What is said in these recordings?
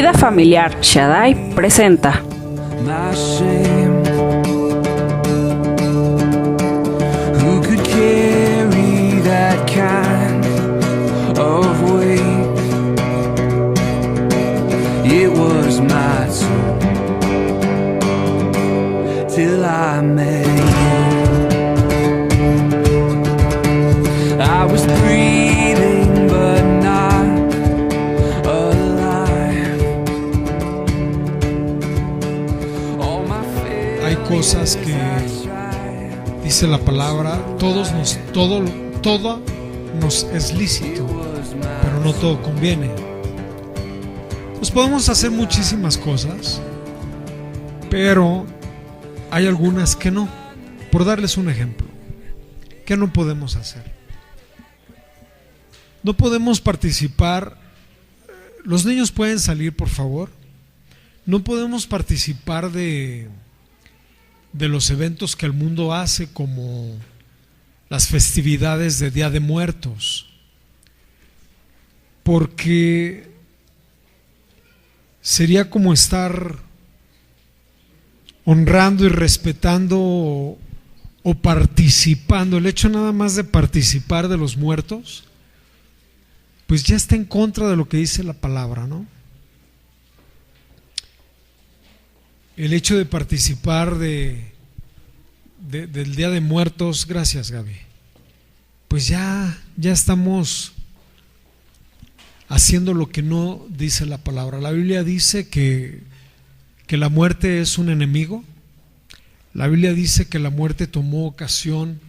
Vida Familiar Shaddai presenta My shame. Who could carry that kind of weight? It was my turn till I met you. I was breathing but not alive. All my fears. Hay cosas que dice la palabra, todo nos es lícito, pero no todo conviene. Pues podemos hacer muchísimas cosas, pero hay algunas que no. Por darles un ejemplo, ¿qué no podemos hacer? No podemos participar. Los niños pueden salir, por favor. No podemos participar de los eventos que el mundo hace, como las festividades de Día de Muertos, porque sería como estar honrando y respetando o participando. El hecho nada más de participar de los muertos, pues ya está en contra de lo que dice la palabra, ¿no? El hecho de participar del Día de Muertos, gracias Gaby, pues ya estamos haciendo lo que no dice la palabra. La Biblia dice que la muerte es un enemigo. La Biblia dice que la muerte tomó ocasión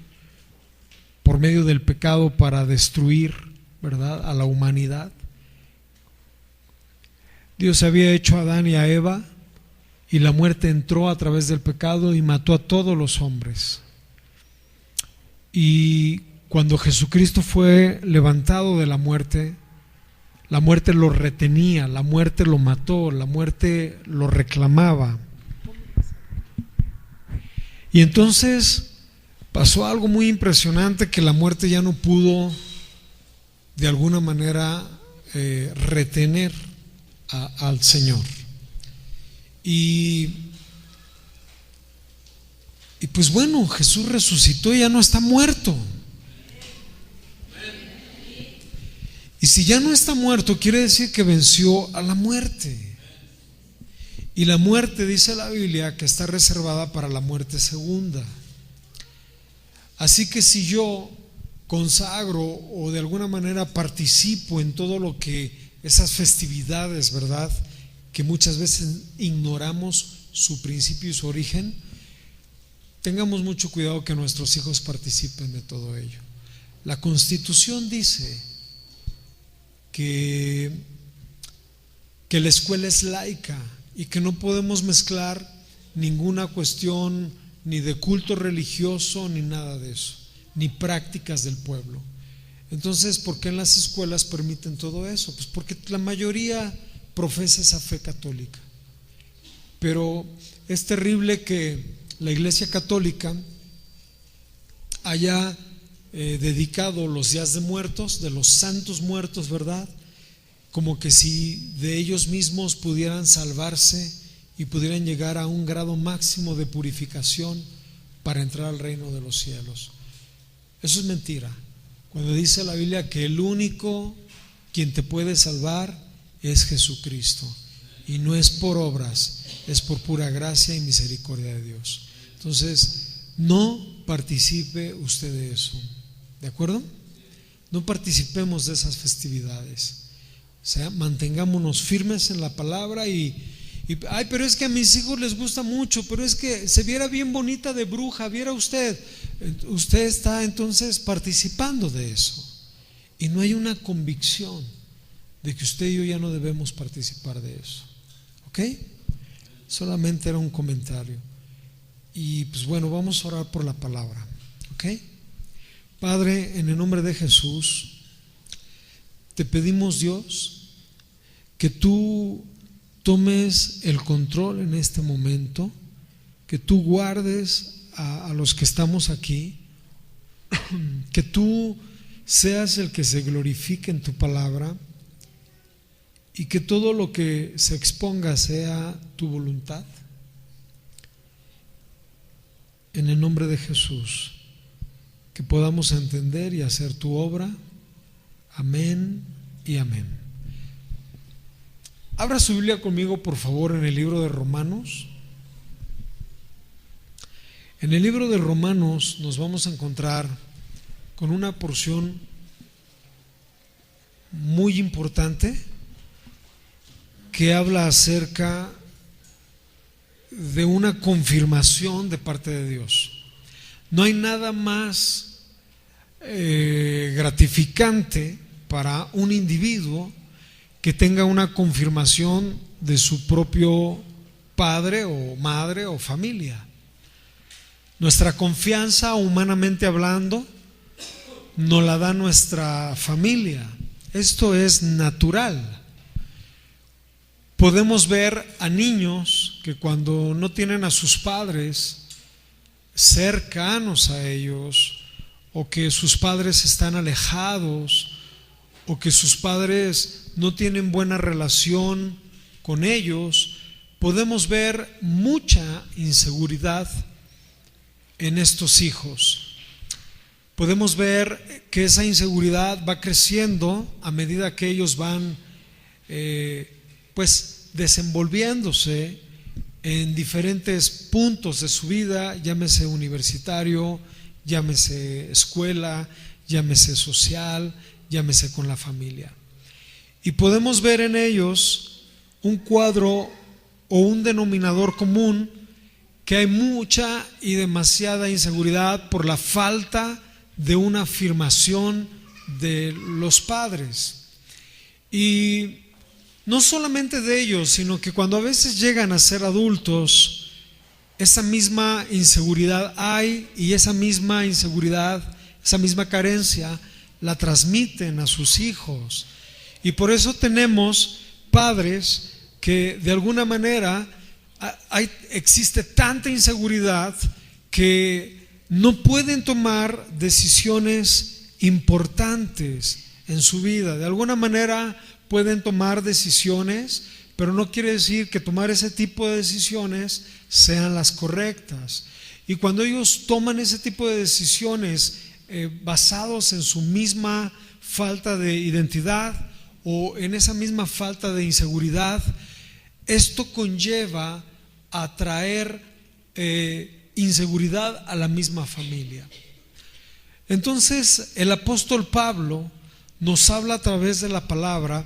por medio del pecado para destruir, ¿verdad?, a la humanidad. Dios había hecho a Adán y a Eva, y la muerte entró a través del pecado y mató a todos los hombres. Y cuando Jesucristo fue levantado de la muerte lo retenía, la muerte lo mató, la muerte lo reclamaba. Y entonces pasó algo muy impresionante, que la muerte ya no pudo de alguna manera retener al Señor. Y pues bueno, Jesús resucitó y ya no está muerto. Y si ya no está muerto, quiere decir que venció a la muerte. Y la muerte, dice la Biblia, que está reservada para la muerte segunda. Así que si yo consagro o de alguna manera participo en todo lo que esas festividades, ¿verdad?, que muchas veces ignoramos su principio y su origen, tengamos mucho cuidado que nuestros hijos participen de todo ello. La Constitución dice que la escuela es laica y que no podemos mezclar ninguna cuestión ni de culto religioso ni nada de eso, ni prácticas del pueblo. Entonces, ¿por qué en las escuelas permiten todo eso? Pues porque la mayoría profesa esa fe católica. Pero es terrible que la Iglesia Católica haya dedicado los días de muertos, de los santos muertos, ¿verdad?, como que si de ellos mismos pudieran salvarse y pudieran llegar a un grado máximo de purificación para entrar al reino de los cielos. Eso es mentira. Cuando dice la Biblia que el único quien te puede salvar es Jesucristo, y no es por obras, es por pura gracia y misericordia de Dios. Entonces, no participe usted de eso, ¿de acuerdo? No participemos de esas festividades. O sea, mantengámonos firmes en la palabra ay, pero es que a mis hijos les gusta mucho, pero es que se viera bien bonita de bruja, viera usted está entonces participando de eso, y no hay una convicción de que usted y yo ya no debemos participar de eso. ¿Ok? Solamente era un comentario. Y pues bueno, vamos a orar por la palabra. ¿Ok? Padre, en el nombre de Jesús, te pedimos, Dios, que tú tomes el control en este momento, que tú guardes a los que estamos aquí, que tú seas el que se glorifique en tu palabra, y que todo lo que se exponga sea tu voluntad. En el nombre de Jesús, que podamos entender y hacer tu obra. Amén y amén. Abra su Biblia conmigo, por favor, en el libro de Romanos. En el libro de Romanos nos vamos a encontrar con una porción muy importante que habla acerca de una confirmación de parte de Dios. No hay nada más gratificante para un individuo que tenga una confirmación de su propio padre o madre o familia. Nuestra confianza, humanamente hablando, nos la da nuestra familia. Esto es natural. Podemos ver a niños que cuando no tienen a sus padres cercanos a ellos, o que sus padres están alejados, o que sus padres no tienen buena relación con ellos, podemos ver mucha inseguridad en estos hijos. Podemos ver que esa inseguridad va creciendo a medida que ellos van desenvolviéndose en diferentes puntos de su vida, llámese universitario, llámese escuela, llámese social, llámese con la familia. Y podemos ver en ellos un cuadro o un denominador común, que hay mucha y demasiada inseguridad por la falta de una afirmación de los padres. Y no solamente de ellos, sino que cuando a veces llegan a ser adultos, esa misma inseguridad hay, y esa misma inseguridad, esa misma carencia la transmiten a sus hijos. Y por eso tenemos padres que de alguna manera existe tanta inseguridad que no pueden tomar decisiones importantes en su vida. De alguna manera pueden tomar decisiones, pero no quiere decir que tomar ese tipo de decisiones sean las correctas. Y cuando ellos toman ese tipo de decisiones basados en su misma falta de identidad o en esa misma falta de inseguridad, esto conlleva a traer inseguridad a la misma familia. Entonces el apóstol Pablo nos habla a través de la palabra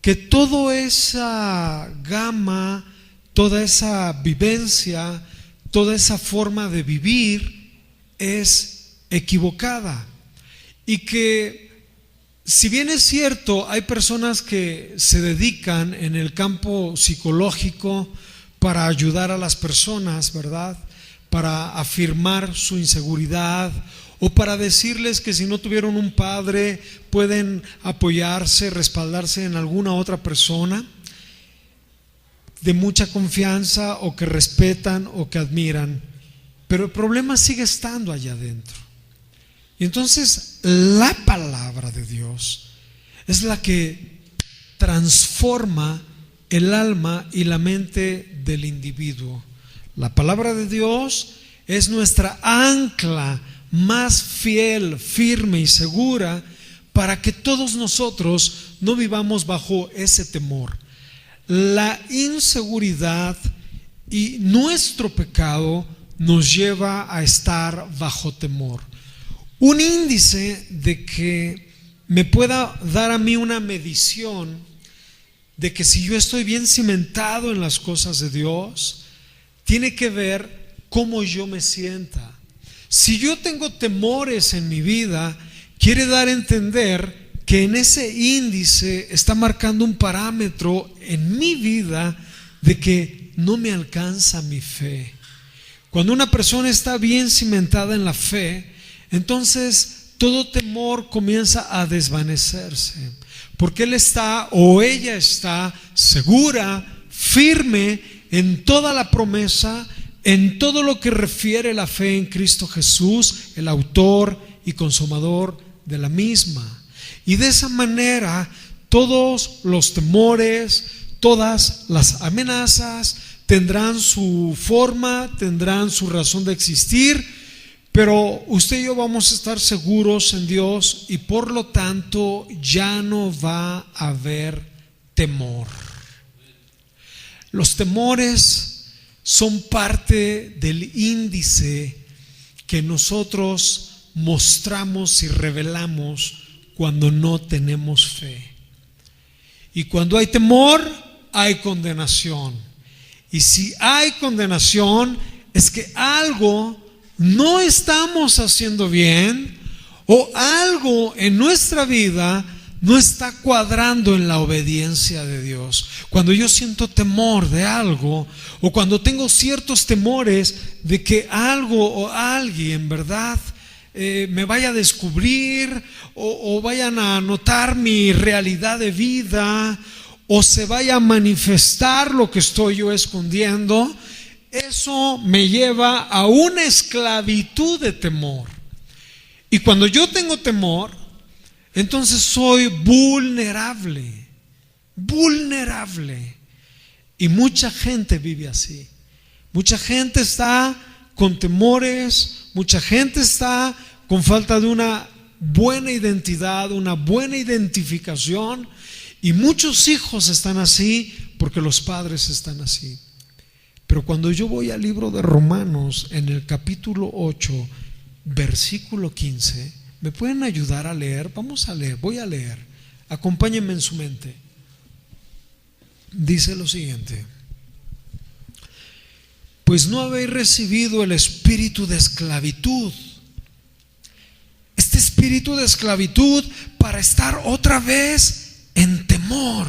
que toda esa gama, toda esa vivencia, toda esa forma de vivir es equivocada, y que si bien es cierto, hay personas que se dedican en el campo psicológico para ayudar a las personas, ¿verdad?, para afirmar su inseguridad, o para decirles que si no tuvieron un padre pueden apoyarse, respaldarse en alguna otra persona de mucha confianza, o que respetan o que admiran, pero el problema sigue estando allá adentro. Y entonces la palabra de Dios es la que transforma el alma y la mente del individuo. La palabra de Dios es nuestra ancla más fiel, firme y segura para que todos nosotros no vivamos bajo ese temor. La inseguridad y nuestro pecado nos lleva a estar bajo temor. Un índice de que me pueda dar a mí una medición de que si yo estoy bien cimentado en las cosas de Dios, tiene que ver cómo yo me sienta. Si yo tengo temores en mi vida, quiere dar a entender que en ese índice está marcando un parámetro en mi vida de que no me alcanza mi fe. Cuando una persona está bien cimentada en la fe, entonces todo temor comienza a desvanecerse, porque él está o ella está segura, firme en toda la promesa, en todo lo que refiere la fe en Cristo Jesús, el autor y consumador de la misma. Y de esa manera todos los temores, todas las amenazas tendrán su forma, tendrán su razón de existir, pero usted y yo vamos a estar seguros en Dios y por lo tanto ya no va a haber temor. Los temores son parte del índice que nosotros mostramos y revelamos cuando no tenemos fe. Y cuando hay temor, hay condenación. Y si hay condenación, es que algo no estamos haciendo bien o algo en nuestra vida no está cuadrando en la obediencia de Dios. Cuando yo siento temor de algo o cuando tengo ciertos temores de que algo o alguien, ¿verdad?, me vaya a descubrir o vayan a notar mi realidad de vida o se vaya a manifestar lo que estoy yo escondiendo, eso me lleva a una esclavitud de temor. Y cuando yo tengo temor, entonces soy vulnerable. Y mucha gente vive así. Mucha gente está con temores, mucha gente está con falta de una buena identidad, una buena identificación, y muchos hijos están así porque los padres están así. Pero cuando yo voy al libro de Romanos, en el capítulo 8, versículo 15, ¿me pueden ayudar a leer? Vamos a leer, voy a leer. Acompáñenme en su mente. Dice lo siguiente: pues no habéis recibido el espíritu de esclavitud, este espíritu de esclavitud para estar otra vez en temor,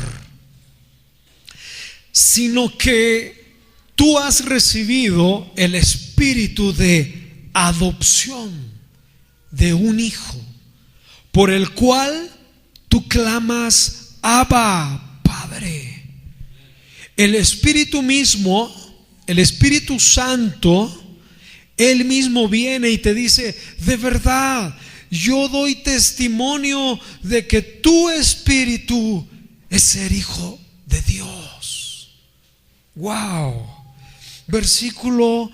sino que tú has recibido el espíritu de adopción de un hijo, por el cual tú clamas: Abba, Padre. El Espíritu mismo, el Espíritu Santo, Él mismo viene y te dice: de verdad, yo doy testimonio de que tu espíritu es ser hijo de Dios. Wow. Versículo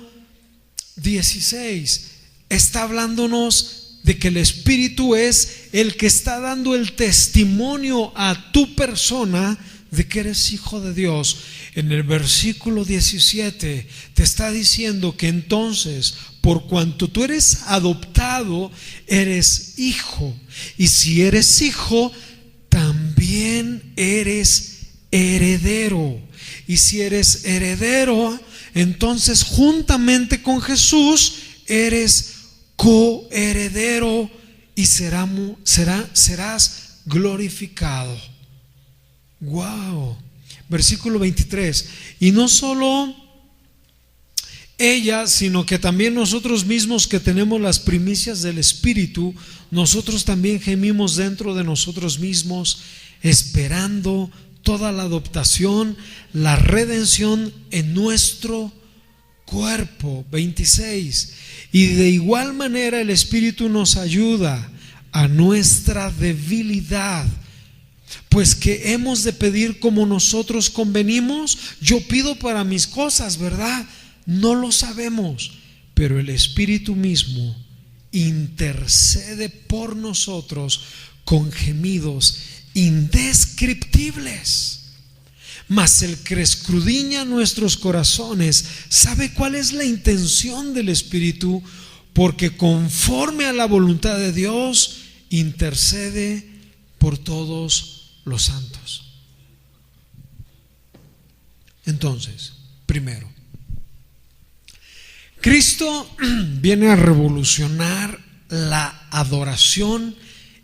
16 está hablándonos de que el Espíritu es el que está dando el testimonio a tu persona de que eres hijo de Dios. En el versículo 17 te está diciendo que entonces, por cuanto tú eres adoptado, eres hijo, y si eres hijo, también eres heredero, y si eres heredero, entonces juntamente con Jesús eres coheredero y serás glorificado. Wow. Versículo 23: y no solo ella, sino que también nosotros mismos, que tenemos las primicias del Espíritu, nosotros también gemimos dentro de nosotros mismos, esperando toda la adoptación, la redención en nuestro cuerpo. 26: y de igual manera el Espíritu nos ayuda a nuestra debilidad, pues que hemos de pedir como nosotros convenimos. Yo pido para mis cosas, ¿verdad? No lo sabemos, pero el Espíritu mismo intercede por nosotros con gemidos indescriptibles. Mas el que escudriña nuestros corazones sabe cuál es la intención del Espíritu, porque conforme a la voluntad de Dios intercede por todos los santos. Entonces, primero, Cristo viene a revolucionar la adoración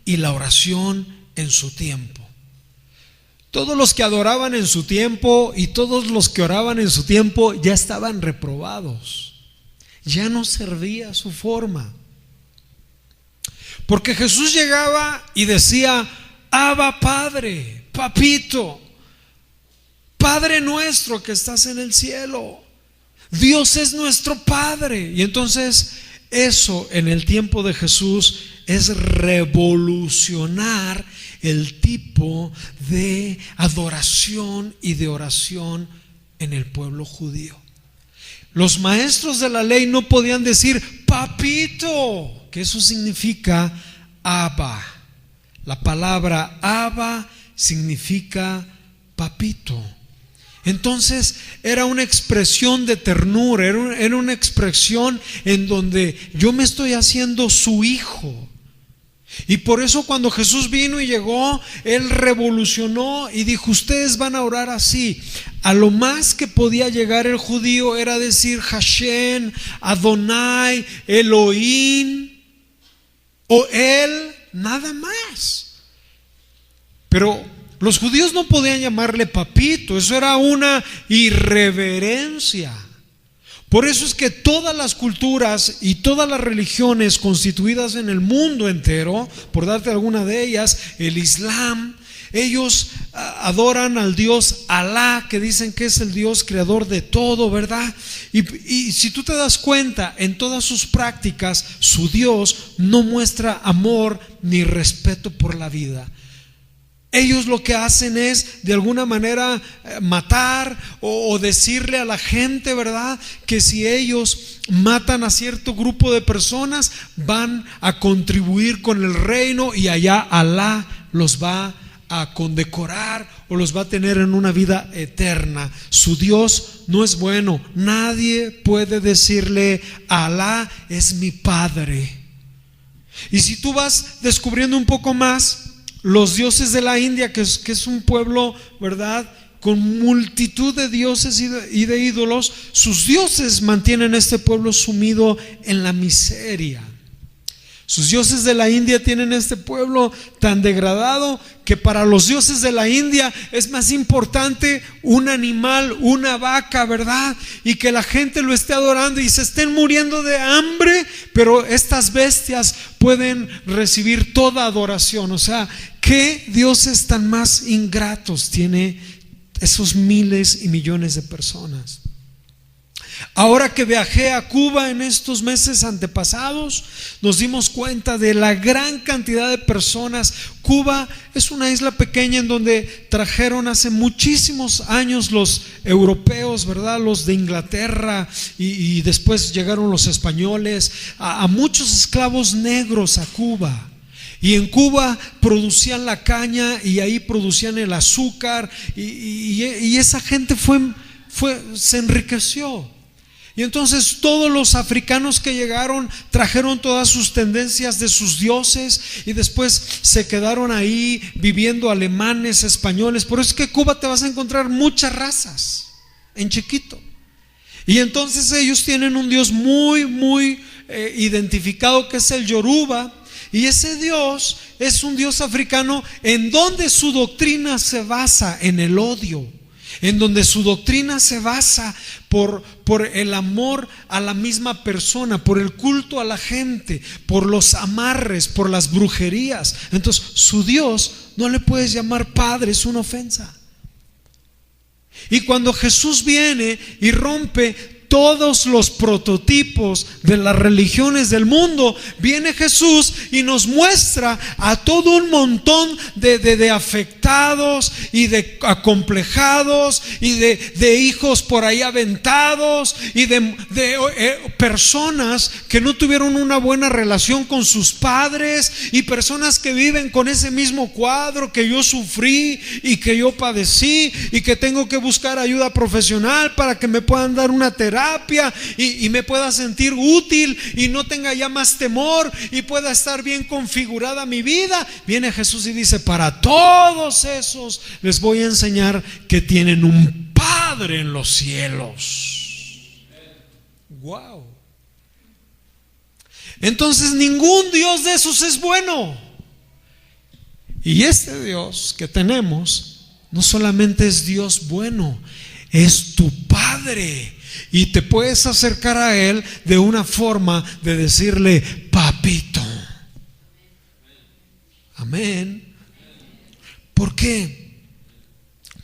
y la oración en su tiempo. Todos los que adoraban en su tiempo y todos los que oraban en su tiempo ya estaban reprobados. Ya no servía su forma. Porque Jesús llegaba y decía: Abba, Padre, Papito, Padre nuestro que estás en el cielo. Dios es nuestro Padre. Y entonces eso en el tiempo de Jesús es revolucionar el tipo de adoración y de oración en el pueblo judío. Los maestros de la ley no podían decir papito, que eso significa Abba. La palabra Abba significa papito. Entonces era una expresión de ternura, era una expresión en donde yo me estoy haciendo su hijo. Y por eso cuando Jesús vino y llegó, Él revolucionó y dijo: ustedes van a orar así. A lo más que podía llegar el judío era decir Hashem, Adonai, Elohim o Él, nada más. Pero los judíos no podían llamarle papito, eso era una irreverencia. Por eso es que todas las culturas y todas las religiones constituidas en el mundo entero, por darte alguna de ellas, el Islam, ellos adoran al Dios Alá, que dicen que es el Dios creador de todo, ¿verdad? Y si tú te das cuenta, en todas sus prácticas, su Dios no muestra amor ni respeto por la vida. Ellos lo que hacen es de alguna manera matar o decirle a la gente, ¿verdad?, que si ellos matan a cierto grupo de personas van a contribuir con el reino y allá Alá los va a condecorar o los va a tener en una vida eterna. Su Dios no es bueno. Nadie puede decirle: Alá es mi Padre. Y si tú vas descubriendo un poco más, los dioses de la India, que es un pueblo, ¿verdad?, con multitud de dioses y de ídolos, sus dioses mantienen a este pueblo sumido en la miseria. Sus dioses de la India tienen a este pueblo tan degradado que para los dioses de la India es más importante un animal, una vaca, ¿verdad? Y que la gente lo esté adorando y se estén muriendo de hambre, pero estas bestias pueden recibir toda adoración. O sea, ¿qué dioses tan más ingratos tiene esos miles y millones de personas? Ahora que viajé a Cuba en estos meses antepasados, nos dimos cuenta de la gran cantidad de personas. Cuba es una isla pequeña en donde trajeron hace muchísimos años los europeos, ¿verdad?, los de Inglaterra, y después llegaron los españoles, a muchos esclavos negros a Cuba. Y en Cuba producían la caña y ahí producían el azúcar, y esa gente se enriqueció. Y entonces todos los africanos que llegaron trajeron todas sus tendencias de sus dioses y después se quedaron ahí viviendo alemanes, españoles. Por eso es que Cuba te vas a encontrar muchas razas en chiquito. Y entonces ellos tienen un dios muy identificado, que es el Yoruba. Y ese Dios es un Dios africano en donde su doctrina se basa en el odio, en donde su doctrina se basa por el amor a la misma persona, por el culto a la gente, por los amarres, por las brujerías. Entonces su Dios no le puedes llamar padre, es una ofensa. Y cuando Jesús viene y rompe todos los prototipos de las religiones del mundo, viene Jesús y nos muestra a todo un montón de afectados y de acomplejados y de hijos por ahí aventados y de personas que no tuvieron una buena relación con sus padres y personas que viven con ese mismo cuadro que yo sufrí y que yo padecí y que tengo que buscar ayuda profesional para que me puedan dar una terapia y me pueda sentir útil y no tenga ya más temor y pueda estar bien configurada mi vida. Viene Jesús y dice: para todos esos les voy a enseñar que tienen un Padre en los cielos. Wow. Entonces ningún Dios de esos es bueno. Y este Dios que tenemos no solamente es Dios bueno, es tu Padre. Y te puedes acercar a Él de una forma de decirle: papito. Amén. ¿Por qué?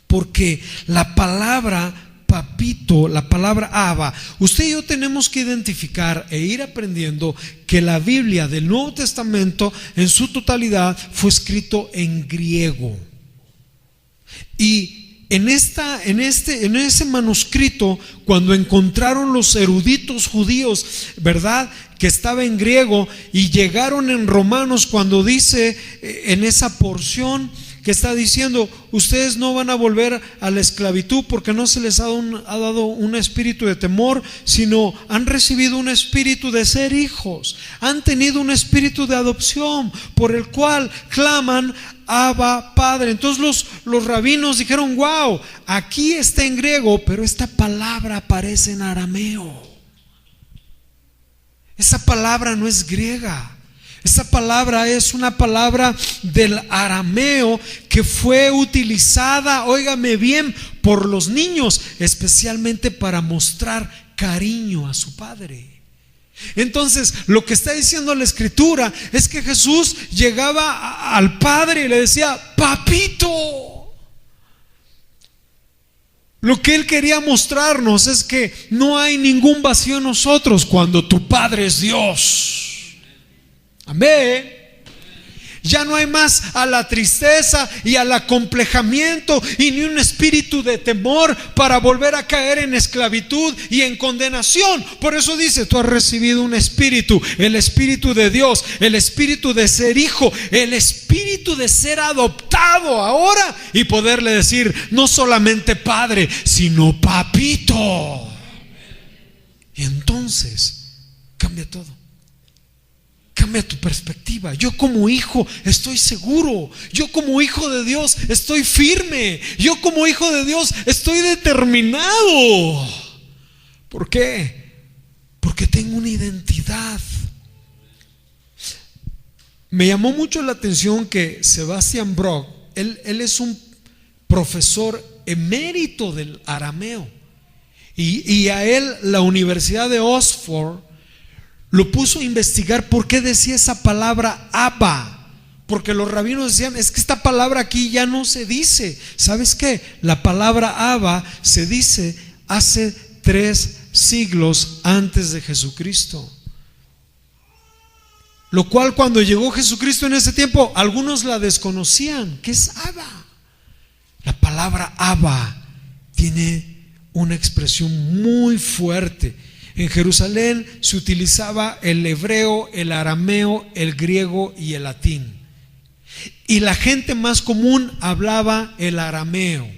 Porque la palabra papito, la palabra Abba. Usted y yo tenemos que identificar e ir aprendiendo que la Biblia del Nuevo Testamento en su totalidad fue escrito en griego. Y en ese manuscrito, cuando encontraron los eruditos judíos, ¿verdad?, que estaba en griego, y llegaron en Romanos cuando dice en esa porción que está diciendo: ustedes no van a volver a la esclavitud porque no se les ha dado un espíritu de temor, sino han recibido un espíritu de ser hijos, han tenido un espíritu de adopción por el cual claman Abba, Padre. Entonces los rabinos dijeron: wow, aquí está en griego, pero esta palabra aparece en arameo. Esa palabra no es griega. Esa palabra es una palabra del arameo que fue utilizada, óigame bien, por los niños, especialmente para mostrar cariño a su padre. Entonces, lo que está diciendo la Escritura es que Jesús llegaba al Padre y le decía: papito. Lo que Él quería mostrarnos es que no hay ningún vacío en nosotros cuando tu Padre es Dios. Amén. Ya no hay más a la tristeza y al acomplejamiento y ni un espíritu de temor para volver a caer en esclavitud y en condenación. Por eso dice: tú has recibido un espíritu, el espíritu de Dios, el espíritu de ser hijo, el espíritu de ser adoptado ahora y poderle decir no solamente padre, sino papito. Y entonces cambia todo. Cambia tu perspectiva. Yo como hijo estoy seguro. Yo como hijo de Dios estoy firme. Yo como hijo de Dios estoy determinado. ¿Por qué? Porque tengo una identidad. Me llamó mucho la atención que Sebastian Brock, él es un profesor emérito del arameo. Y a él la Universidad de Oxford lo puso a investigar por qué decía esa palabra Abba. Porque los rabinos decían: es que esta palabra aquí ya no se dice. ¿Sabes qué? La palabra Abba se dice hace 3 siglos antes de Jesucristo. Lo cual, cuando llegó Jesucristo en ese tiempo, algunos la desconocían. ¿Qué es Abba? La palabra Abba tiene una expresión muy fuerte. En Jerusalén se utilizaba el hebreo, el arameo, el griego y el latín. Y la gente más común hablaba el arameo.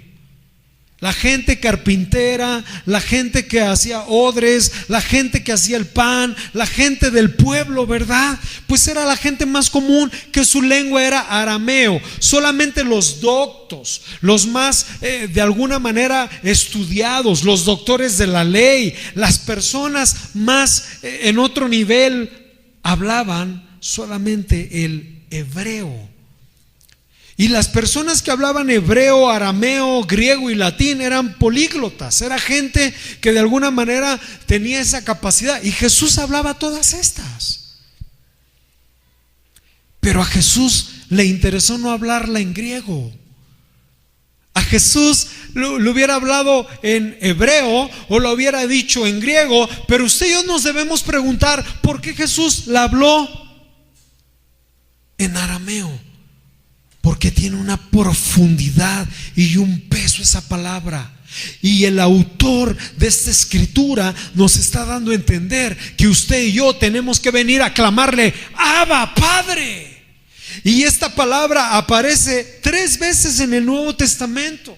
La gente carpintera, la gente que hacía odres, la gente que hacía el pan, la gente del pueblo, ¿verdad? Pues era la gente más común que su lengua era arameo. Solamente los doctos, los más de alguna manera estudiados, los doctores de la ley, las personas más en otro nivel hablaban solamente el hebreo. Y las personas que hablaban hebreo, arameo, griego y latín eran políglotas. Era gente que de alguna manera tenía esa capacidad. Y Jesús hablaba todas estas. Pero a Jesús le interesó no hablarla en griego. A Jesús lo hubiera hablado en hebreo o lo hubiera dicho en griego. Pero usted y yo nos debemos preguntar: ¿por qué Jesús la habló en arameo? Porque tiene una profundidad y un peso esa palabra. Y el autor de esta escritura nos está dando a entender que usted y yo tenemos que venir a clamarle: Abba, Padre. Y esta palabra aparece 3 veces en el Nuevo Testamento.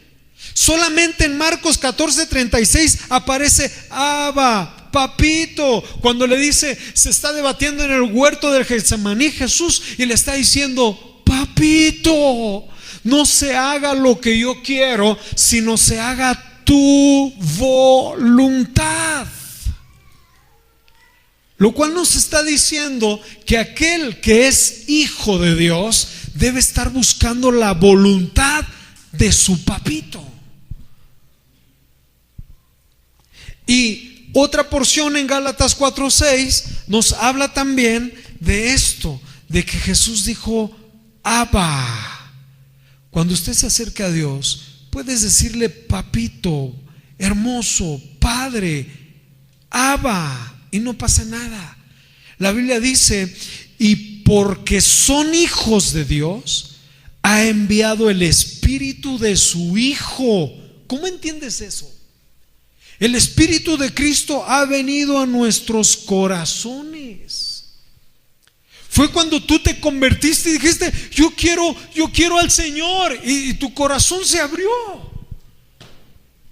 Solamente en Marcos 14:36 aparece Abba, papito. Cuando le dice, se está debatiendo en el huerto del Getsemaní Jesús y le está diciendo: papito, no se haga lo que yo quiero, sino se haga tu voluntad. Lo cual nos está diciendo que aquel que es hijo de Dios debe estar buscando la voluntad de su papito. Y otra porción en Gálatas 4:6 nos habla también de esto, de que Jesús dijo: Abba. Cuando usted se acerca a Dios, puedes decirle papito hermoso, Padre, Abba, y no pasa nada. La Biblia dice: y porque son hijos de Dios, ha enviado el Espíritu de su Hijo. ¿Cómo entiendes eso? El Espíritu de Cristo ha venido a nuestros corazones. Fue cuando tú te convertiste y dijiste: yo quiero al Señor, y tu corazón se abrió,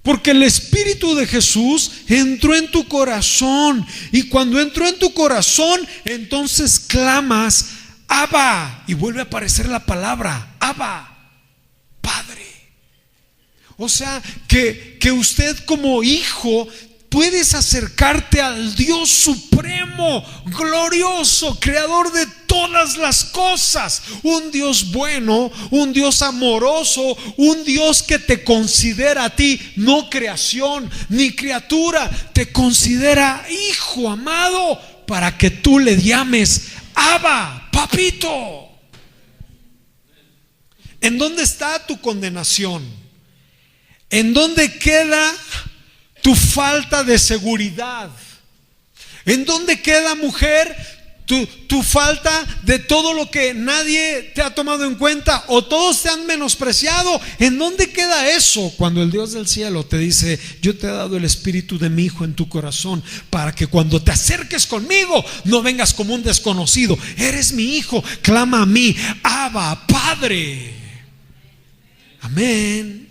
porque el Espíritu de Jesús entró en tu corazón. Y cuando entró en tu corazón, entonces clamas: Abba. Y vuelve a aparecer la palabra Abba, Padre. O sea que usted como hijo puedes acercarte al Dios supremo, glorioso, creador de todas las cosas. Un Dios bueno, un Dios amoroso, un Dios que te considera a ti no creación ni criatura, te considera hijo amado, para que tú le llames Abba, papito. ¿En dónde está tu condenación? ¿En dónde queda tu falta de seguridad? ¿En dónde queda, mujer, tu falta de todo lo que nadie te ha tomado en cuenta o todos te han menospreciado? ¿En dónde queda eso cuando el Dios del cielo te dice: yo te he dado el Espíritu de mi Hijo en tu corazón, para que cuando te acerques conmigo no vengas como un desconocido? Eres mi hijo, clama a mí, Abba, Padre. Amén.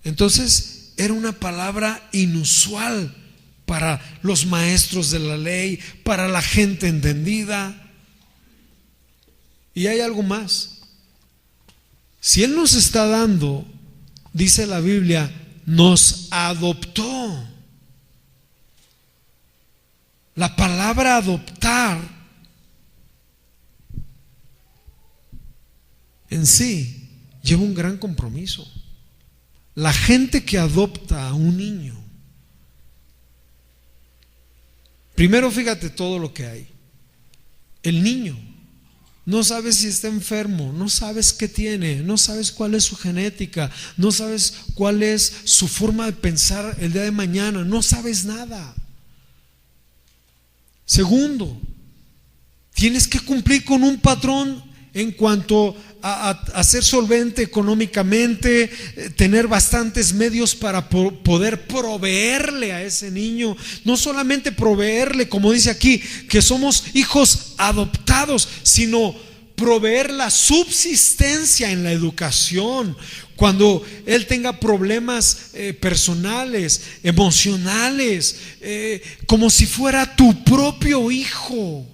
Entonces era una palabra inusual para los maestros de la ley, para la gente entendida. Y hay algo más. Si Él nos está dando, dice la Biblia, nos adoptó. La palabra adoptar en sí lleva un gran compromiso. La gente que adopta a un niño, primero fíjate todo lo que hay. El niño no sabes si está enfermo, no sabes qué tiene, no sabes cuál es su genética, no sabes cuál es su forma de pensar el día de mañana, no sabes nada. Segundo, tienes que cumplir con un patrón en cuanto a ser solvente económicamente, tener bastantes medios para poder proveerle a ese niño. No solamente proveerle, como dice aquí, que somos hijos adoptados, sino proveer la subsistencia en la educación. Cuando él tenga problemas personales, emocionales, como si fuera tu propio hijo,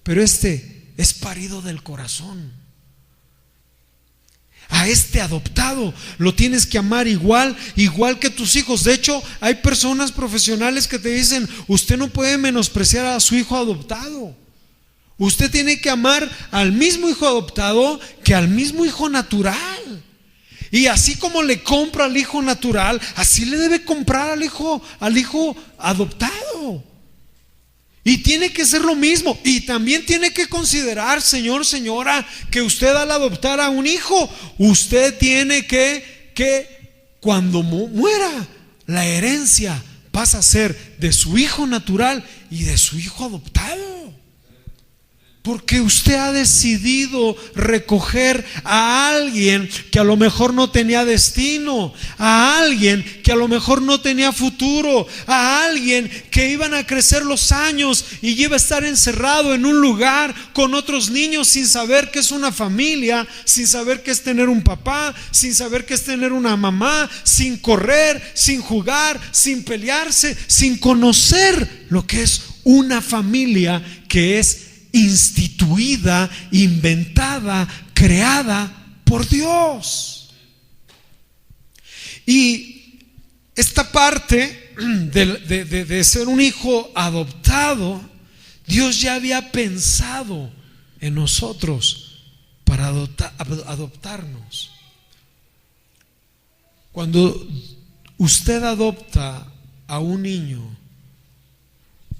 pero este es parido del corazón. A este adoptado lo tienes que amar igual que tus hijos. De hecho, hay personas profesionales que te dicen: usted no puede menospreciar a su hijo adoptado. Usted tiene que amar al mismo hijo adoptado que al mismo hijo natural. Y así como le compra al hijo natural, así le debe comprar al hijo adoptado. Y tiene que ser lo mismo. Y también tiene que considerar, señor, señora, que usted al adoptar a un hijo, usted tiene que cuando muera, la herencia pasa a ser de su hijo natural y de su hijo adoptado. Porque usted ha decidido recoger a alguien que a lo mejor no tenía destino, a alguien que a lo mejor no tenía futuro, a alguien que iban a crecer los años y iba a estar encerrado en un lugar con otros niños sin saber qué es una familia, sin saber qué es tener un papá, sin saber qué es tener una mamá, sin correr, sin jugar, sin pelearse, sin conocer lo que es una familia que es instituida, inventada, creada por Dios. Y esta parte de ser un hijo adoptado, Dios ya había pensado en nosotros para adoptarnos. Cuando usted adopta a un niño,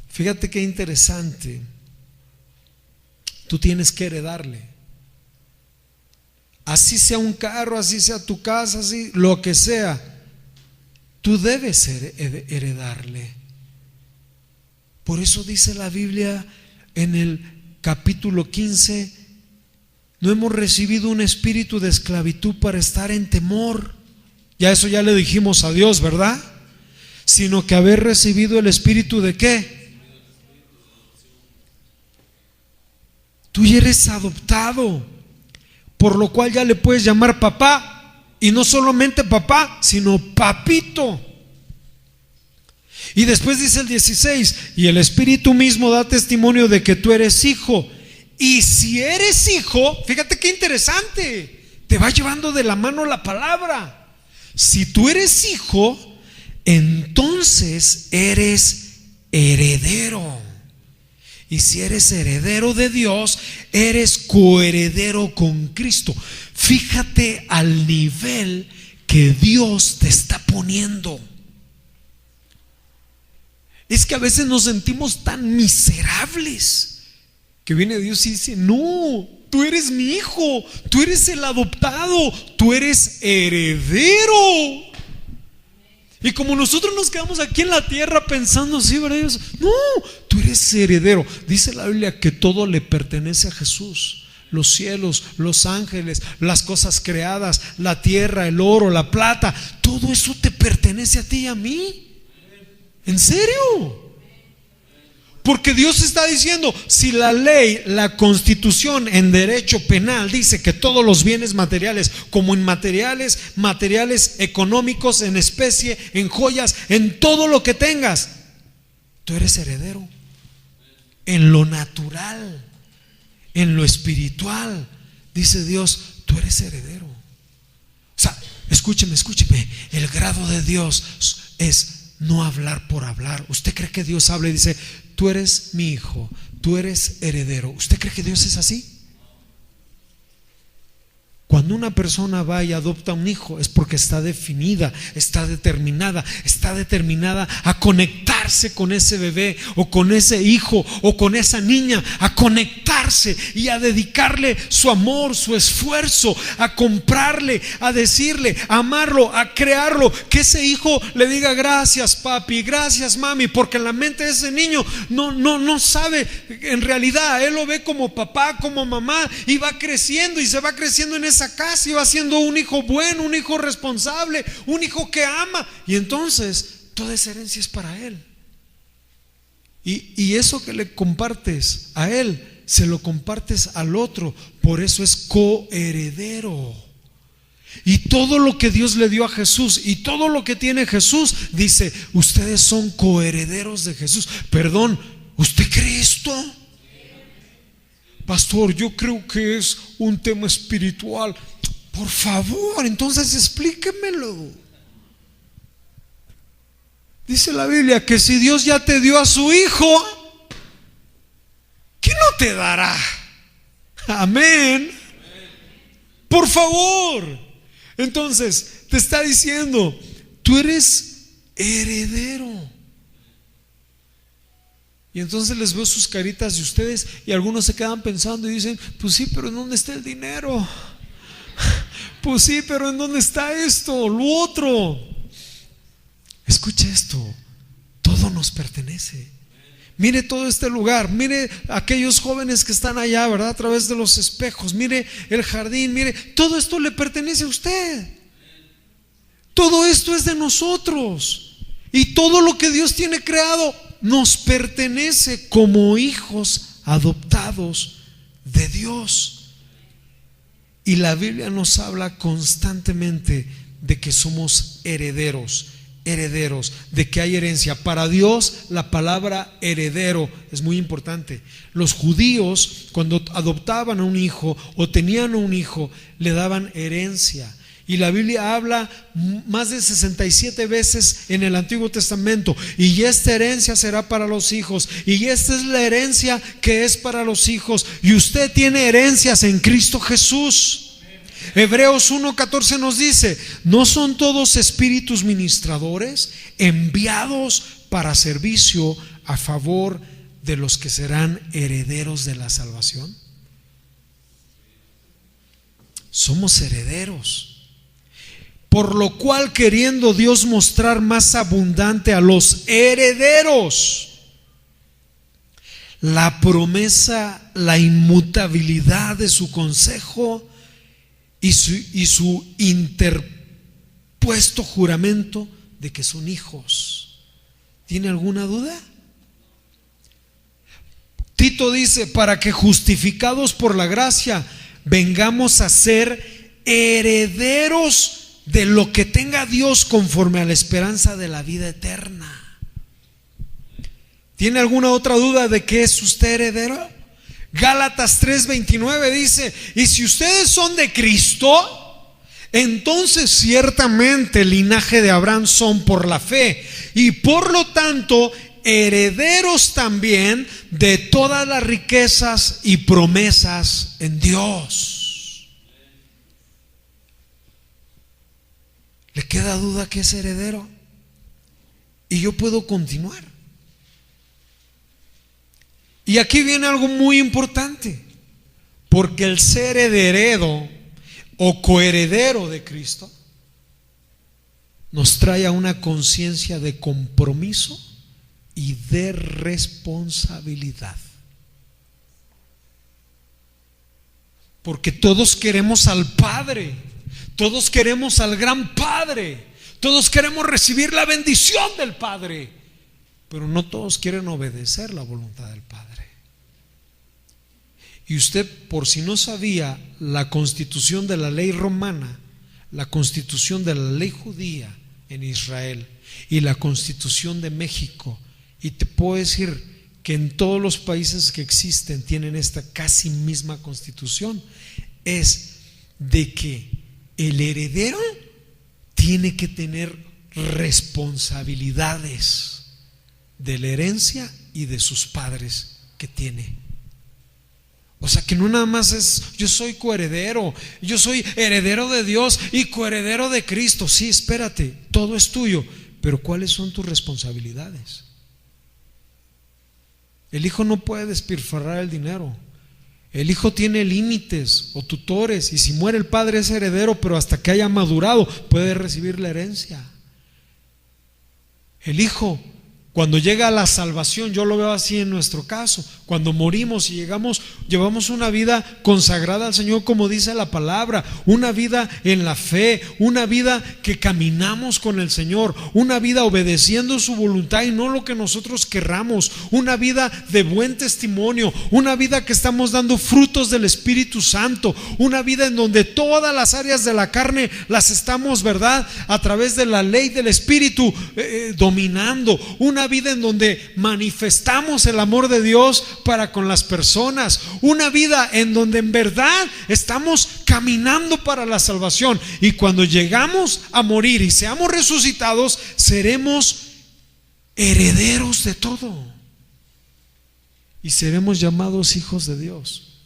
fíjate qué interesante. Tú tienes que heredarle. Así sea un carro, así sea tu casa, así lo que sea. tú debes heredarle. Por eso dice la Biblia en el capítulo 15: no hemos recibido un espíritu de esclavitud para estar en temor. Ya eso ya le dijimos a Dios, ¿verdad? Sino que haber recibido el espíritu de ¿qué? Tú ya eres adoptado, por lo cual ya le puedes llamar papá. Y no solamente papá, sino papito. Y después dice el 16: y el Espíritu mismo da testimonio de que tú eres hijo. Y si eres hijo, fíjate qué interesante, te va llevando de la mano la palabra. Si tú eres hijo, entonces eres heredero. Y si eres heredero de Dios, eres coheredero con Cristo. Fíjate al nivel que Dios te está poniendo. Es que a veces nos sentimos tan miserables que viene Dios y dice: no, tú eres mi hijo, tú eres el adoptado, tú eres heredero. Y como nosotros nos quedamos aquí en la tierra pensando así, ¿verdad? No, tú eres heredero. Dice la Biblia que todo le pertenece a Jesús: los cielos, los ángeles, las cosas creadas, la tierra, el oro, la plata. Todo eso te pertenece a ti y a mí. ¿En serio? Porque Dios está diciendo: si la ley, la constitución en derecho penal dice que todos los bienes materiales como inmateriales, materiales, económicos, en especie, en joyas, en todo lo que tengas, tú eres heredero. En lo natural, en lo espiritual, dice Dios, tú eres heredero. O sea, escúcheme, el grado de Dios es no hablar por hablar. ¿Usted cree que Dios habla y dice: tú eres mi hijo, tú eres heredero? ¿Usted cree que Dios es así? Cuando una persona va y adopta un hijo es porque está definida, está determinada a conectarse con ese bebé o con ese hijo o con esa niña, a conectarse y a dedicarle su amor, su esfuerzo, a comprarle, a decirle, a amarlo, a crearlo, que ese hijo le diga: gracias papi, gracias mami, porque en la mente de ese niño no sabe, en realidad él lo ve como papá, como mamá, y va creciendo y se va creciendo en esa casa y va siendo un hijo bueno, un hijo responsable, un hijo que ama, y entonces toda esa herencia es para él. Y eso que le compartes a él, se lo compartes al otro. Por eso es coheredero. Y todo lo que Dios le dio a Jesús y todo lo que tiene Jesús, dice: ustedes son coherederos de Jesús. Perdón, ¿usted cree esto? Pastor, yo creo que es un tema espiritual. Por favor, entonces explíquemelo. Dice la Biblia que si Dios ya te dio a su hijo, ¿qué no te dará? Amén. Por favor. Entonces te está diciendo: tú eres heredero. Y entonces les veo sus caritas de ustedes, y algunos se quedan pensando y dicen: pues sí, pero ¿en dónde está el dinero? Pues sí, pero ¿en dónde está esto, lo otro? Escuche esto: todo nos pertenece. Mire todo este lugar, mire aquellos jóvenes que están allá, ¿verdad? A través de los espejos, mire el jardín, mire, todo esto le pertenece a usted. Todo esto es de nosotros. Y todo lo que Dios tiene creado nos pertenece como hijos adoptados de Dios. Y la Biblia nos habla constantemente de que somos herederos, de que hay herencia. Para Dios la palabra heredero es muy importante. Los judíos, cuando adoptaban a un hijo o tenían un hijo, le daban herencia. Y la Biblia habla más de 67 veces en el Antiguo Testamento: y esta herencia será para los hijos, y esta es la herencia que es para los hijos. Y usted tiene herencias en Cristo Jesús. Hebreos 1:14 nos dice: ¿no son todos espíritus ministradores enviados para servicio a favor de los que serán herederos de la salvación? Somos herederos. Por lo cual, queriendo Dios mostrar más abundante a los herederos la promesa, la inmutabilidad de su consejo y su interpuesto juramento de que son hijos. ¿Tiene alguna duda? Tito dice: para que justificados por la gracia vengamos a ser herederos de lo que tenga Dios conforme a la esperanza de la vida eterna. ¿Tiene alguna otra duda de que es usted heredero? Gálatas 3:29 dice: y si ustedes son de Cristo, entonces ciertamente el linaje de Abraham son por la fe, y por lo tanto herederos también de todas las riquezas y promesas en Dios. ¿Le queda duda que es heredero? Y yo puedo continuar. Y aquí viene algo muy importante, porque el ser heredero o coheredero de Cristo nos trae a una conciencia de compromiso y de responsabilidad. Porque todos queremos al Padre, todos queremos al gran Padre, todos queremos recibir la bendición del Padre, pero no todos quieren obedecer la voluntad del Padre. Y usted, por si no sabía, la constitución de la ley romana, la constitución de la ley judía en Israel y la constitución de México, y te puedo decir que en todos los países que existen tienen esta casi misma constitución, es de que el heredero tiene que tener responsabilidades de la herencia y de sus padres que tiene. O sea, que no nada más es: yo soy coheredero, yo soy heredero de Dios y coheredero de Cristo. Sí, espérate, todo es tuyo, pero ¿cuáles son tus responsabilidades? El hijo no puede despilfarrar el dinero. El hijo tiene límites o tutores, y si muere el padre es heredero, pero hasta que haya madurado puede recibir la herencia. El hijo, cuando llega a la salvación, yo lo veo así en nuestro caso, cuando morimos y llevamos una vida consagrada al Señor, como dice la palabra, una vida en la fe, una vida que caminamos con el Señor, una vida obedeciendo su voluntad y no lo que nosotros querramos, una vida de buen testimonio, una vida que estamos dando frutos del Espíritu Santo, una vida en donde todas las áreas de la carne las estamos, ¿verdad?, a través de la ley del Espíritu dominando, una vida en donde manifestamos el amor de Dios para con las personas, una vida en donde en verdad estamos caminando para la salvación, y cuando llegamos a morir y seamos resucitados, seremos herederos de todo y seremos llamados hijos de Dios.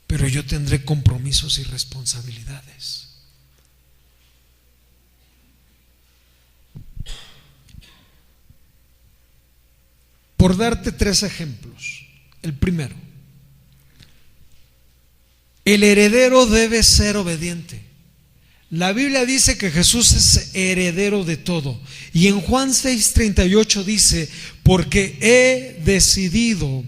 Pero yo tendré compromisos y responsabilidades. Por darte 3 ejemplos. El primero: el heredero debe ser obediente. La Biblia dice que Jesús es heredero de todo, y en Juan 6:38 dice: porque he descendido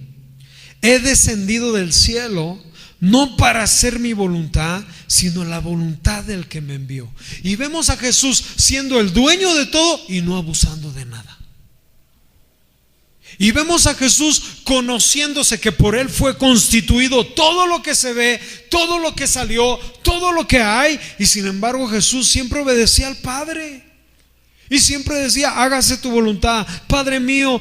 del cielo no para hacer mi voluntad, sino la voluntad del que me envió. Y vemos a Jesús siendo el dueño de todo y no abusando de nada. Y vemos a Jesús conociéndose que por Él fue constituido todo lo que se ve, todo lo que salió, todo lo que hay. Y sin embargo Jesús siempre obedecía al Padre. Y siempre decía: hágase tu voluntad, Padre mío,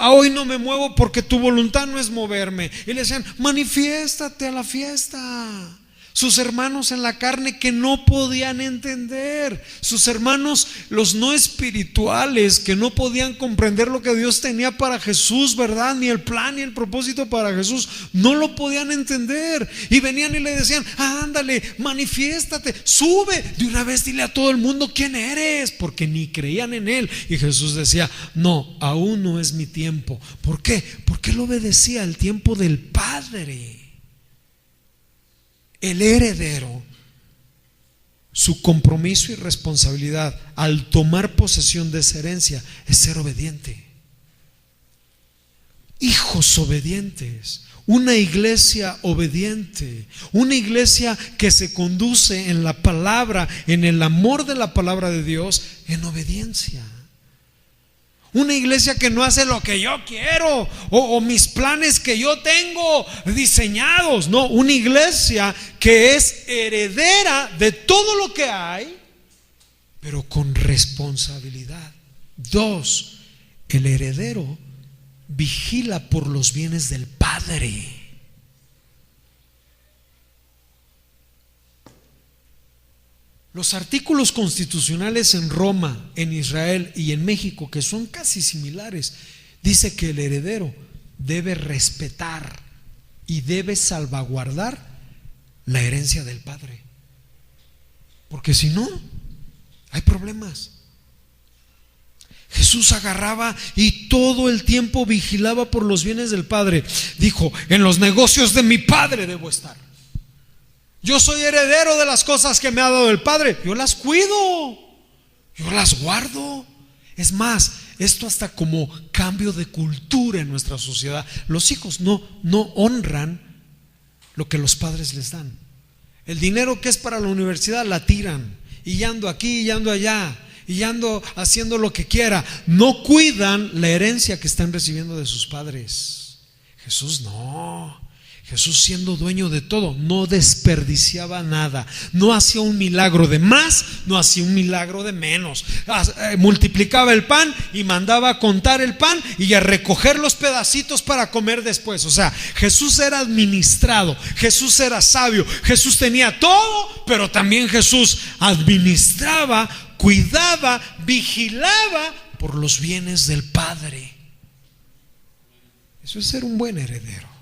hoy no me muevo porque tu voluntad no es moverme. Y le decían: manifiéstate a la fiesta. Sus hermanos en la carne que no podían entender, sus hermanos los no espirituales que no podían comprender lo que Dios tenía para Jesús, ¿verdad? Ni el plan ni el propósito para Jesús, no lo podían entender. Y venían y le decían: ándale, manifiéstate, sube, de una vez dile a todo el mundo quién eres, porque ni creían en Él. Y Jesús decía: no, aún no es mi tiempo. ¿Por qué? Porque Él obedecía al tiempo del Padre. El heredero su compromiso y responsabilidad al tomar posesión de esa herencia es ser obediente. Hijos obedientes, una iglesia obediente, una iglesia que se conduce en la palabra, en el amor de la palabra de Dios, en obediencia. Una iglesia que no hace lo que yo quiero o mis planes que yo tengo diseñados. No, una iglesia que es heredera de todo lo que hay, pero con responsabilidad. 2, el heredero vigila por los bienes del Padre. Los artículos constitucionales en Roma, en Israel y en México, que son casi similares, dice que el heredero debe respetar y debe salvaguardar la herencia del padre, porque si no, hay problemas. Jesús agarraba y todo el tiempo vigilaba por los bienes del Padre. Dijo: en los negocios de mi Padre debo estar. Yo soy heredero de las cosas que me ha dado el Padre. Yo las cuido, yo las guardo. Es más, esto hasta como cambio de cultura en nuestra sociedad. Los hijos no honran lo que los padres les dan. El dinero que es para la universidad la tiran, y ya ando aquí, y ya ando allá, y ya ando haciendo lo que quiera. No cuidan la herencia que están recibiendo de sus padres. Jesús no. Jesús, siendo dueño de todo, no desperdiciaba nada. No hacía un milagro de más, no hacía un milagro de menos. Multiplicaba el pan y mandaba a contar el pan y a recoger los pedacitos para comer después. O sea, Jesús era administrado, Jesús era sabio, Jesús tenía todo, pero también Jesús administraba, cuidaba, vigilaba por los bienes del Padre. Eso es ser un buen heredero.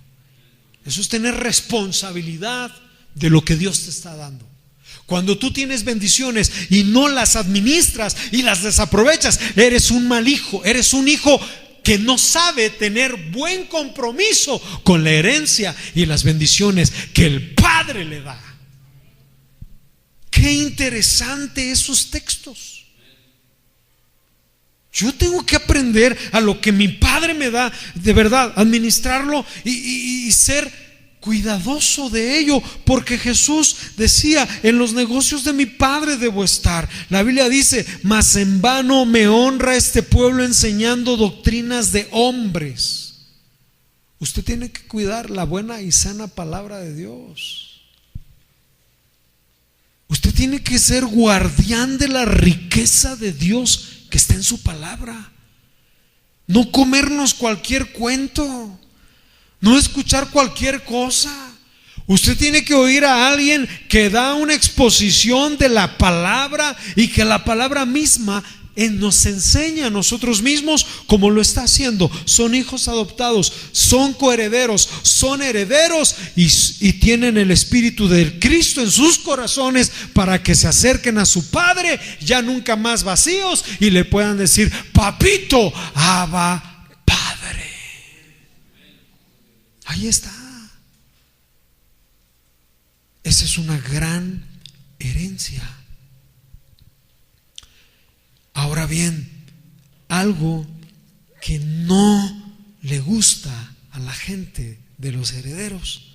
Eso es tener responsabilidad de lo que Dios te está dando. Cuando tú tienes bendiciones y no las administras y las desaprovechas, eres un mal hijo, eres un hijo que no sabe tener buen compromiso con la herencia y las bendiciones que el Padre le da. Qué interesante esos textos. Yo tengo que aprender a lo que mi Padre me da, de verdad, administrarlo y ser cuidadoso de ello, porque Jesús decía: en los negocios de mi Padre debo estar. La Biblia dice: mas en vano me honra este pueblo enseñando doctrinas de hombres. Usted tiene que cuidar la buena y sana palabra de Dios. Usted tiene que ser guardián de la riqueza de Dios que está en su palabra. No comernos cualquier cuento, no escuchar cualquier cosa. Usted tiene que oír a alguien que da una exposición de la palabra y que la palabra misma nos enseña a nosotros mismos cómo lo está haciendo. Son hijos adoptados, son coherederos, son herederos y tienen el Espíritu de Cristo en sus corazones para que se acerquen a su Padre ya nunca más vacíos y le puedan decir: papito, Abba, Padre. Ahí está. Esa es una gran herencia. Ahora bien, algo que no le gusta a la gente de los herederos.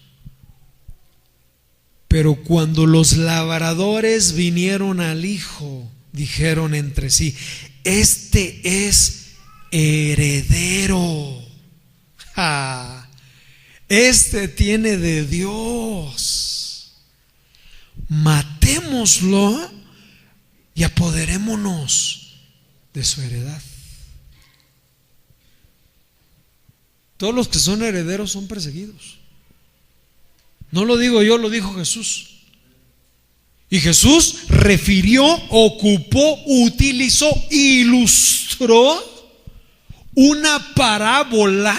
Pero cuando los labradores vinieron al hijo, dijeron entre sí: este es heredero. Este tiene de Dios. Matémoslo y apoderémonos de su heredad. Todos los que son herederos son perseguidos. No lo digo yo, lo dijo Jesús. Y Jesús refirió, ocupó, utilizó, ilustró una parábola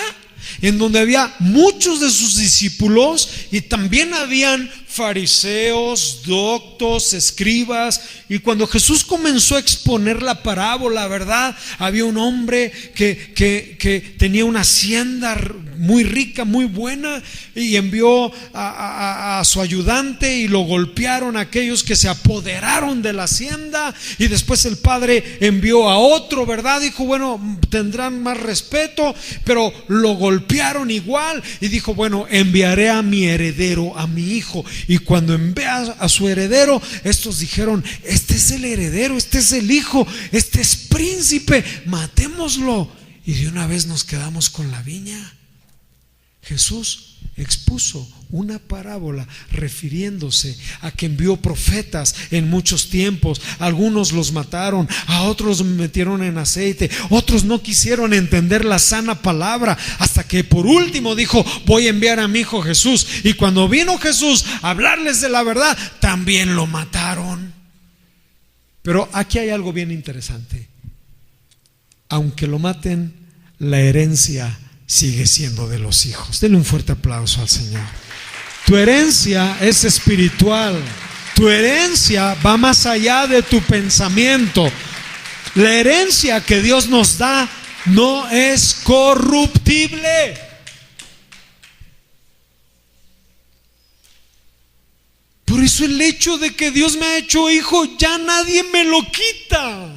en donde había muchos de sus discípulos y también habían fariseos, doctos, escribas. Y cuando Jesús comenzó a exponer la parábola, ¿verdad? Había un hombre que tenía una hacienda muy rica, muy buena, y envió a su ayudante y lo golpearon aquellos que se apoderaron de la hacienda. Y después el padre envió a otro, ¿verdad? Dijo, bueno, tendrán más respeto, pero lo golpearon igual. Y dijo, bueno, enviaré a mi heredero, a mi hijo. Y cuando envía a su heredero, estos dijeron, este es el heredero, este es el hijo, este es príncipe, matémoslo. Y de una vez nos quedamos con la viña. Jesús expuso una parábola refiriéndose a que envió profetas en muchos tiempos. Algunos los mataron, a otros los metieron en aceite, otros no quisieron entender la sana palabra, hasta que por último dijo, voy a enviar a mi hijo Jesús. Y cuando vino Jesús a hablarles de la verdad, también lo mataron. Pero aquí hay algo bien interesante. Aunque lo maten, la herencia sigue siendo de los hijos. Denle un fuerte aplauso al Señor. Tu herencia es espiritual. Tu herencia va más allá de tu pensamiento. La herencia que Dios nos da no es corruptible. Por eso el hecho de que Dios me ha hecho hijo, ya nadie me lo quita.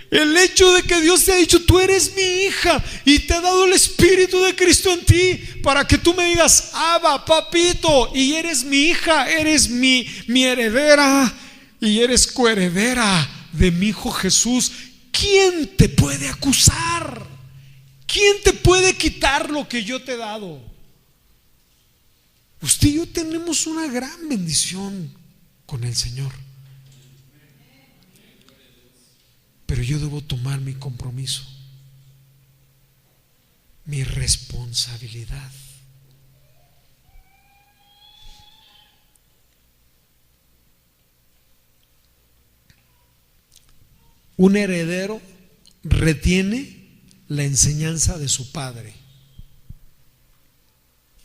El hecho de que Dios te ha dicho, tú eres mi hija, y te ha dado el Espíritu de Cristo en ti, para que tú me digas, Abba, papito, y eres mi hija, eres mi heredera, y eres coheredera de mi hijo Jesús. ¿Quién te puede acusar? ¿Quién te puede quitar lo que yo te he dado? Usted y yo tenemos una gran bendición con el Señor. Pero yo debo tomar mi compromiso, mi responsabilidad. Un heredero retiene la enseñanza de su padre.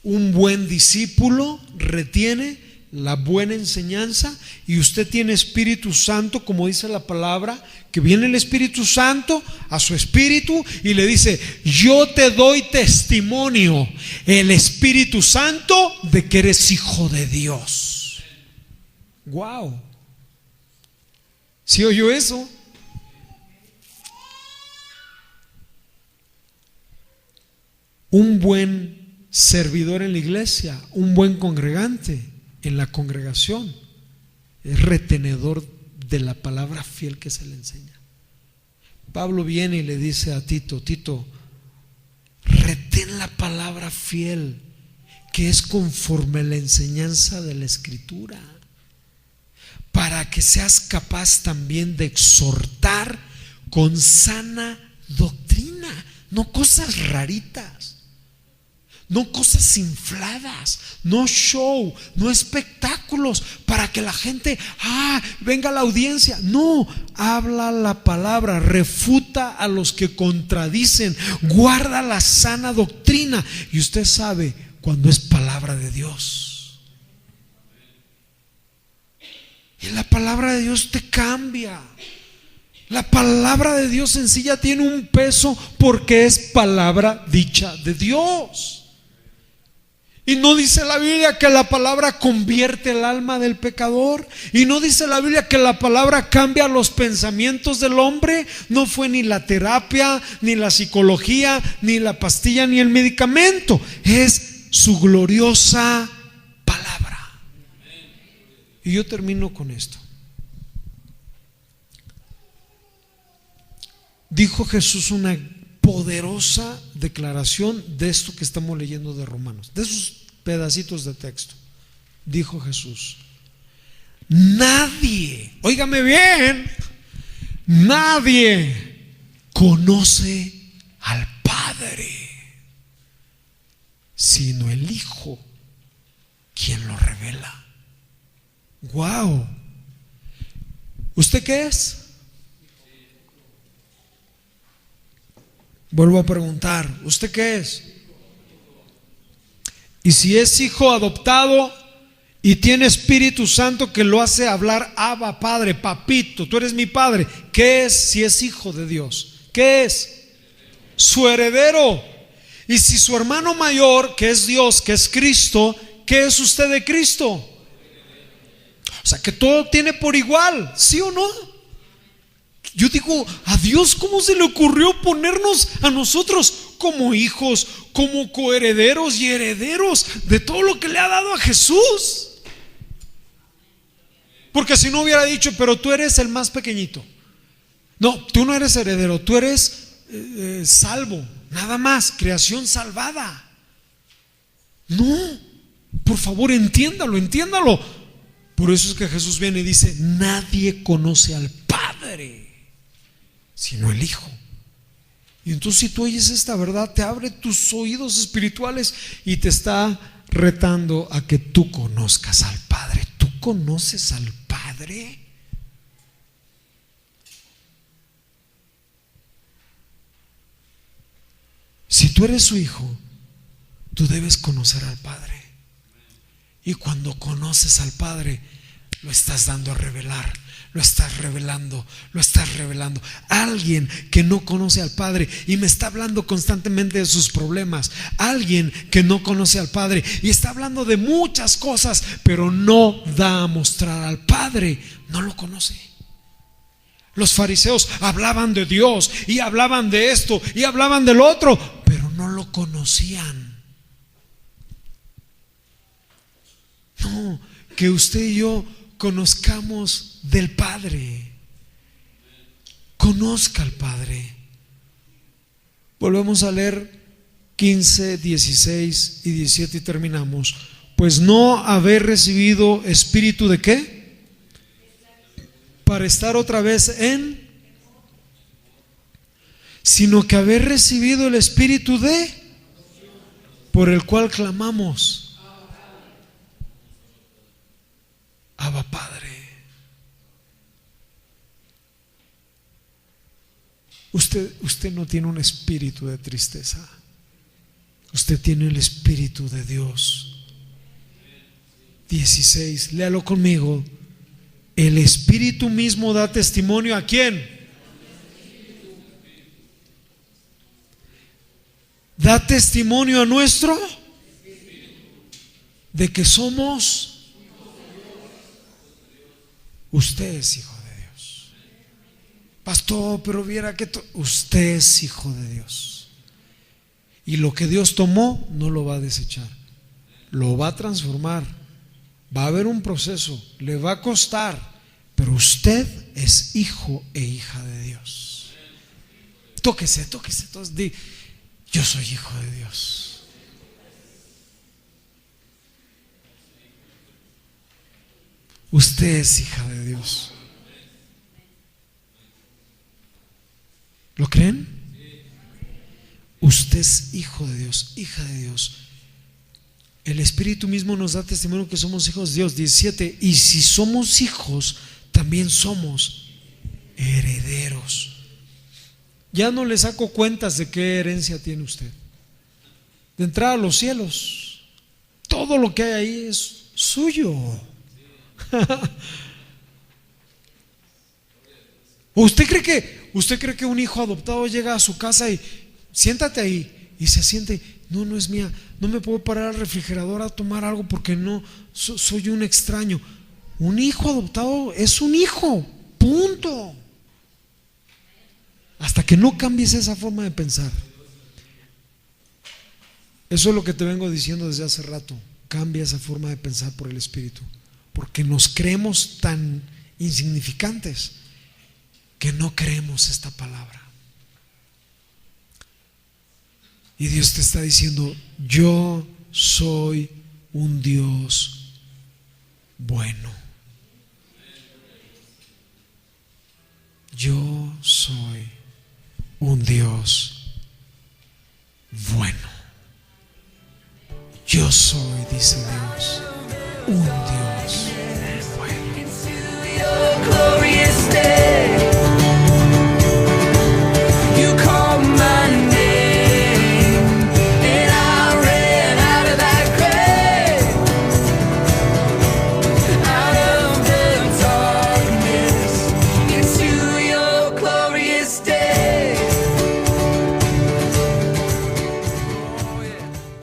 Un buen discípulo retiene la buena enseñanza, y usted tiene Espíritu Santo, como dice la palabra, que viene el Espíritu Santo a su espíritu y le dice, yo te doy testimonio, el Espíritu Santo, de que eres hijo de Dios. Wow. ¿Sí oyó eso? Un buen servidor en la iglesia, un buen congregante en la congregación, es retenedor de la palabra fiel que se le enseña. Pablo viene y le dice a Tito, Tito, retén la palabra fiel, que es conforme a la enseñanza de la Escritura, para que seas capaz también de exhortar con sana doctrina, no cosas raritas, no cosas infladas, no show, no espectáculos para que la gente, venga a la audiencia. No, habla la palabra, refuta a los que contradicen, guarda la sana doctrina. Y usted sabe cuando es palabra de Dios. Y la palabra de Dios te cambia. La palabra de Dios en sí ya tiene un peso, porque es palabra dicha de Dios. Y no dice la Biblia que la palabra convierte el alma del pecador. Y no dice la Biblia que la palabra cambia los pensamientos del hombre. No fue ni la terapia, ni la psicología, ni la pastilla, ni el medicamento. Es su gloriosa palabra. Y yo termino con esto. Dijo Jesús una poderosa declaración de esto que estamos leyendo de Romanos, de esos pedacitos de texto. Dijo Jesús, nadie, óigame bien, nadie conoce al Padre sino el Hijo, quien lo revela. Wow. ¿Usted qué es? Vuelvo a preguntar, ¿usted qué es? Y si es hijo adoptado y tiene Espíritu Santo que lo hace hablar, Abba, Padre, papito, tú eres mi Padre, ¿qué es si es hijo de Dios? ¿Qué es? Su heredero. Y si su hermano mayor, que es Dios, que es Cristo, ¿qué es usted de Cristo? O sea, que todo tiene por igual, ¿sí o no? Yo digo, a Dios, ¿cómo se le ocurrió ponernos a nosotros como hijos, como coherederos y herederos de todo lo que le ha dado a Jesús? Porque si no hubiera dicho, pero tú eres el más pequeñito. No, tú no eres heredero, tú eres salvo, nada más, creación salvada. No, por favor, entiéndalo. Por eso es que Jesús viene y dice: nadie conoce al Padre sino el Hijo. Y entonces, si tú oyes esta verdad, te abre tus oídos espirituales y te está retando a que tú conozcas al Padre. ¿Tú conoces al Padre? Si tú eres su hijo, tú debes conocer al Padre. Y cuando conoces al Padre, lo estás dando a revelar. Lo estás revelando. Alguien que no conoce al Padre y me está hablando constantemente de sus problemas. Alguien que no conoce al Padre y está hablando de muchas cosas, pero no da a mostrar al Padre. No lo conoce. Los fariseos hablaban de Dios y hablaban de esto y hablaban del otro, pero no lo conocían. No, que usted y yo conozcamos del Padre. Conozca al Padre. Volvemos a leer 15, 16 y 17 y terminamos. Pues no haber recibido espíritu de ¿qué? Para estar otra vez en, sino que haber recibido el espíritu de, por el cual clamamos: Abba, Padre. Usted no tiene un espíritu de tristeza. Usted tiene el espíritu de Dios. 16, léalo conmigo. El espíritu mismo da testimonio ¿a quién? Da testimonio a nuestro de que somos. Usted es hijo de Dios. Pastor, pero viera que usted es hijo de Dios. Y lo que Dios tomó no lo va a desechar, lo va a transformar. Va a haber un proceso, le va a costar, pero usted es hijo e hija de Dios. Tóquese, todos di: yo soy hijo de Dios. Usted es hija de Dios. ¿Lo creen? Usted es hijo de Dios, hija de Dios. El Espíritu mismo nos da testimonio que somos hijos de Dios. 17, y si somos hijos, también somos herederos. Ya no le saco cuentas de qué herencia tiene usted. De entrar a los cielos, todo lo que hay ahí es suyo. ¿Usted cree que un hijo adoptado llega a su casa y siéntate ahí y se siente? No, no es mía. No me puedo parar al refrigerador a tomar algo porque no soy un extraño. Un hijo adoptado es un hijo, punto. Hasta que no cambies esa forma de pensar. Eso es lo que te vengo diciendo desde hace rato. Cambia esa forma de pensar por el Espíritu, porque nos creemos tan insignificantes que no creemos esta palabra. Y Dios te está diciendo: yo soy un Dios bueno. Yo soy un Dios bueno. Yo soy